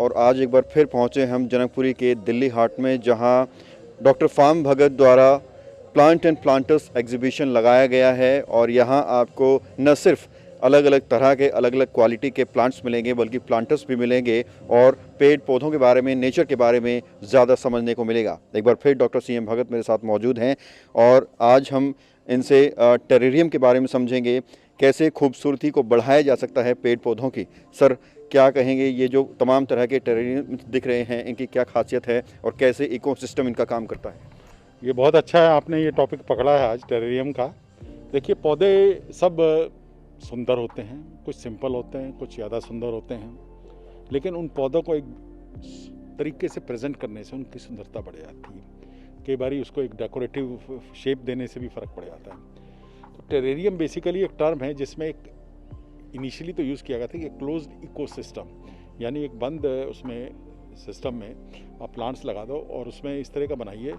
और आज एक बार फिर पहुंचे हम जनकपुरी के दिल्ली हाट में, जहां डॉक्टर फार्म भगत द्वारा प्लांट एंड प्लांटर्स एग्जीबिशन लगाया गया है। और यहां आपको न सिर्फ अलग अलग तरह के अलग अलग क्वालिटी के प्लांट्स मिलेंगे, बल्कि प्लांटर्स भी मिलेंगे और पेड़ पौधों के बारे में, नेचर के बारे में ज़्यादा समझने को मिलेगा। एक बार फिर डॉक्टर CM भगत मेरे साथ मौजूद हैं और आज हम इनसे टेरेरियम के बारे में समझेंगे, कैसे खूबसूरती को बढ़ाया जा सकता है पेड़ पौधों की। सर, क्या कहेंगे, ये जो तमाम तरह के टेरेरियम दिख रहे हैं, इनकी क्या खासियत है और कैसे इकोसिस्टम इनका काम करता है? ये बहुत अच्छा है, आपने ये टॉपिक पकड़ा है आज टेरेरियम का। देखिए, पौधे सब सुंदर होते हैं, कुछ सिंपल होते हैं, कुछ ज़्यादा सुंदर होते हैं, लेकिन उन पौधों को एक तरीके से प्रेजेंट करने से उनकी सुंदरता बढ़ जाती है। कई बार उसको एक डेकोरेटिव शेप देने से भी फ़र्क पड़ जाता है। तो टेरेरियम बेसिकली एक टर्म है जिसमें एक इनिशियली तो यूज़ किया गया था कि क्लोज्ड इकोसिस्टम, यानी एक बंद उसमें सिस्टम में आप प्लांट्स लगा दो और उसमें इस तरह का बनाइए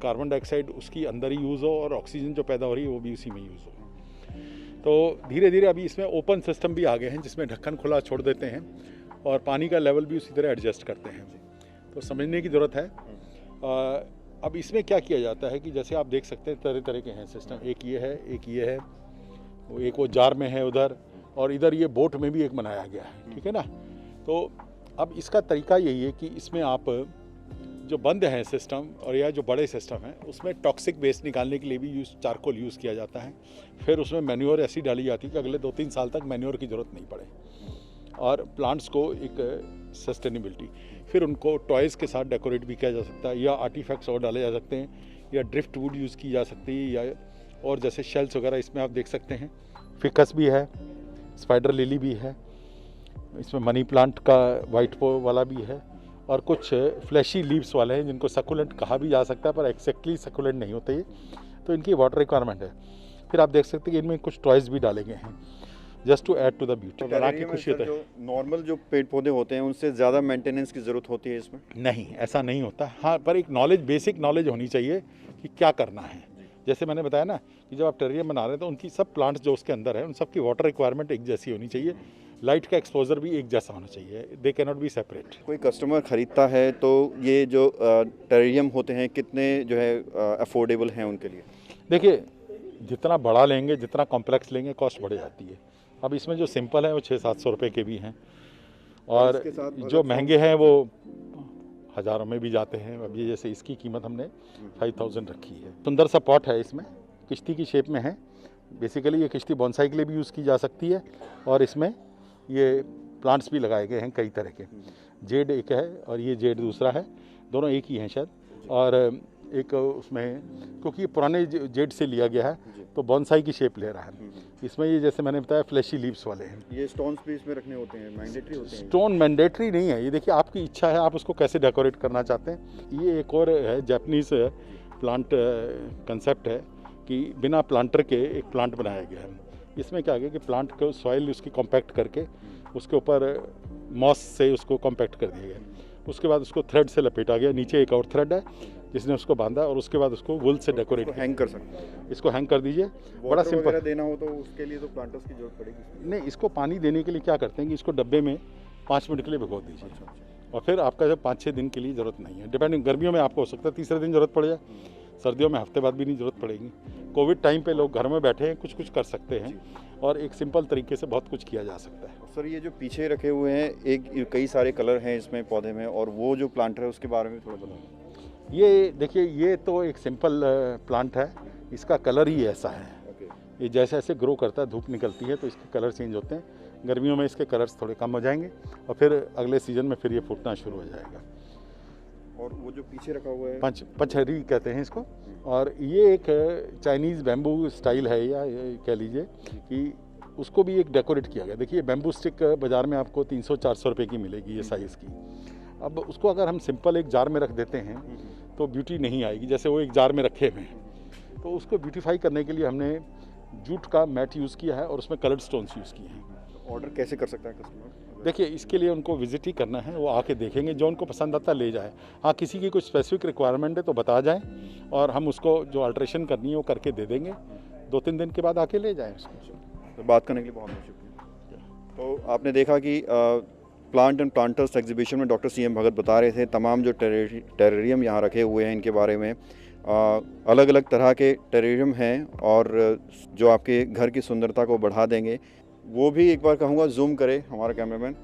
कार्बन डाइऑक्साइड उसकी अंदर ही यूज़ हो और ऑक्सीजन जो पैदा हो रही है वो भी उसी में यूज़ हो। तो धीरे धीरे अभी इसमें ओपन सिस्टम भी आ गए हैं जिसमें ढक्कन खुला छोड़ देते हैं और पानी का लेवल भी उसी तरह एडजस्ट करते हैं। तो समझने की ज़रूरत है। अब इसमें क्या किया जाता है कि जैसे आप देख सकते हैं तरह तरह के हैं सिस्टम, एक ये है, एक ये है, एक वो जार में है उधर, और इधर ये बोट में भी एक बनाया गया है, ठीक है ना। तो अब इसका तरीका यही है कि इसमें आप जो बंद हैं सिस्टम और या जो बड़े सिस्टम हैं उसमें टॉक्सिक वेस्ट निकालने के लिए भी चारकोल यूज़ किया जाता है। फिर उसमें मैन्योर ऐसी डाली जाती है कि अगले 2-3 साल तक मैन्योर की ज़रूरत नहीं पड़े और प्लांट्स को एक सस्टेनेबिलिटी। फिर उनको टॉयज़ के साथ डेकोरेट भी किया जा सकता है या आर्टिफैक्ट्स और डाले जा सकते हैं या ड्रिफ्ट वुड यूज़ की जा सकती है, या और जैसे शेल्स वगैरह इसमें आप देख सकते हैं। फिकस भी है, स्पाइडर लिली भी है, इसमें मनी प्लांट का वाइट पो वाला भी है, और कुछ फ्लैशी लीव्स वाले हैं जिनको सकुलेंट कहा भी जा सकता है, पर एक्जैक्टली सकुलेंट नहीं होते ये, तो इनकी वाटर रिक्वायरमेंट है। फिर आप देख सकते हैं कि इनमें कुछ टॉयज़ भी डाले गए हैं just to add to the beauty. बना के खुशी होता है। जो नॉर्मल जो पेड़ पौधे होते हैं उनसे ज़्यादा मेंटेनेंस की ज़रूरत होती है इसमें? नहीं, ऐसा नहीं होता। हाँ, पर एक नॉलेज, बेसिक नॉलेज होनी चाहिए कि क्या करना है। जैसे मैंने बताया ना कि जब आप टेरेरियम बना रहे हैं तो उनकी सब प्लांट्स जो उसके अंदर है उन सब की वाटर रिक्वायरमेंट एक जैसी होनी चाहिए, लाइट का एक्सपोजर भी एक जैसा होना चाहिए, they can not be separate. कोई कस्टमर ख़रीदता है तो ये जो टेरेरियम होते हैं कितने जो है अफोर्डेबल हैं उनके लिए? देखिए, जितना बड़ा लेंगे, जितना कॉम्प्लेक्स लेंगे, कॉस्ट बढ़ जाती है। अब इसमें जो सिंपल है वो 600-700 रुपये के भी हैं और जो महंगे हैं वो हज़ारों में भी जाते हैं। अभी जैसे इसकी कीमत हमने 5000 रखी है। सुंदर सा पॉट है, इसमें किश्ती की शेप में है। बेसिकली ये किश्ती बॉन्साई के लिए भी यूज़ की जा सकती है और इसमें ये प्लांट्स भी लगाए गए हैं कई तरह के। जेड एक है और ये जेड दूसरा है, दोनों एक ही हैं शायद। और एक उसमें क्योंकि ये पुराने जेड से लिया गया है तो बॉन्साई की शेप ले रहा है। इसमें ये जैसे मैंने बताया फ्लैशी लीव्स वाले हैं। ये स्टोन्स भी इसमें रखने होते हैं, मैंडेटरी होते हैं? स्टोन मैंडेटरी नहीं है, ये देखिए आपकी इच्छा है, आप उसको कैसे डेकोरेट करना चाहते हैं। ये एक और है, जापानीज प्लांट कंसेप्ट है कि बिना प्लांटर के एक प्लांट बनाया गया है। इसमें क्या है कि प्लांट को सॉइल उसकी कॉम्पैक्ट करके उसके ऊपर मॉस से उसको कॉम्पैक्ट कर दिया गया, उसके बाद उसको थ्रेड से लपेटा गया। नीचे एक और थ्रेड है जिसने उसको बांधा और उसके बाद उसको वुल से डेकोरेट हैंग कर सकते हैं। इसको हैंग कर दीजिए। बड़ा सिंपल देना हो तो उसके लिए तो प्लांटर्स की जरूरत पड़ेगी? नहीं, इसको पानी देने के लिए क्या करते हैं कि इसको डब्बे में 5 मिनट के लिए भिगो दीजिए और फिर आपका जब 5-6 दिन के लिए ज़रूरत नहीं है। डिपेंडिंग, गर्मियों में आपको हो सकता है तीसरे दिन ज़रूरत पड़ जाए, सर्दियों में हफ्ते बाद भी नहीं ज़रूरत पड़ेगी। कोविड टाइम पे लोग घर में बैठे हैं, कुछ कुछ कर सकते हैं और एक सिंपल तरीके से बहुत कुछ किया जा सकता है। सर, ये जो पीछे रखे हुए हैं, एक कई सारे कलर हैं इसमें पौधे में, और वो जो प्लांटर है उसके बारे में थोड़ा बताओ। ये देखिए, ये तो एक सिंपल प्लांट है, इसका कलर ही ऐसा है। ये जैसे जैसे ग्रो करता है, धूप निकलती है तो इसके कलर चेंज होते हैं। गर्मियों में इसके कलर्स थोड़े कम हो जाएंगे और फिर अगले सीजन में फिर ये फूटना शुरू हो जाएगा। और वो जो पीछे रखा हुआ है पचहरी कहते हैं इसको, और ये एक चाइनीज़ बैम्बू स्टाइल है, या कह लीजिए कि उसको भी एक डेकोरेट किया गया। देखिए, बैम्बू स्टिक बाज़ार में आपको 300-400 रुपये की मिलेगी ये साइज़ की। अब उसको अगर हम सिंपल एक जार में रख देते हैं तो ब्यूटी नहीं आएगी, जैसे वो एक जार में रखे हुए हैं। तो उसको ब्यूटीफाई करने के लिए हमने जूट का मैट यूज़ किया है और उसमें कलर्ड स्टोन्स यूज़ किए हैं। ऑर्डर कैसे कर सकता है कस्टमर? देखिए, इसके लिए उनको विजिट ही करना है, वो आके देखेंगे, जो उनको पसंद आता ले जाए। हाँ, किसी की कुछ स्पेसिफिक रिक्वायरमेंट है तो बता जाएं और हम उसको जो अल्ट्रेशन करनी है वो करके दे देंगे। 2-3 दिन के बाद आके ले जाएं उसको। तो बात करने के लिए बहुत बहुत शुक्रिया। तो आपने देखा कि प्लांट एंड प्लांटर्स एग्जीबिशन में डॉक्टर CM भगत बता रहे थे तमाम जो टेरेरियम यहाँ रखे हुए हैं इनके बारे में। अलग अलग तरह के टेरेरियम हैं और जो आपके घर की सुंदरता को बढ़ा देंगे। वो भी एक बार कहूँगा जूम करे हमारा कैमरामैन।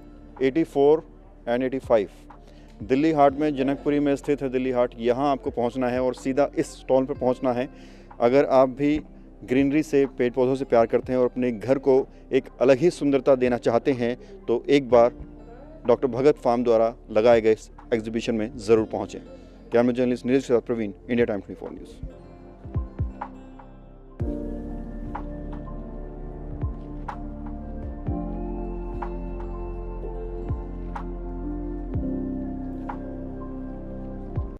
84 एंड 85 दिल्ली हाट में, जनकपुरी में स्थित है दिल्ली हाट। यहाँ आपको पहुँचना है और सीधा इस स्टॉल पर पहुँचना है। अगर आप भी ग्रीनरी से, पेड़ पौधों से प्यार करते हैं और अपने घर को एक अलग ही सुंदरता देना चाहते हैं तो एक बार डॉक्टर भगत फार्म द्वारा लगाए गए इस एग्जीबिशन में ज़रूर पहुँचें। कैमरा जर्नलिस्ट नीरज के साथ प्रवीण, इंडिया टाइम 24 न्यूज़।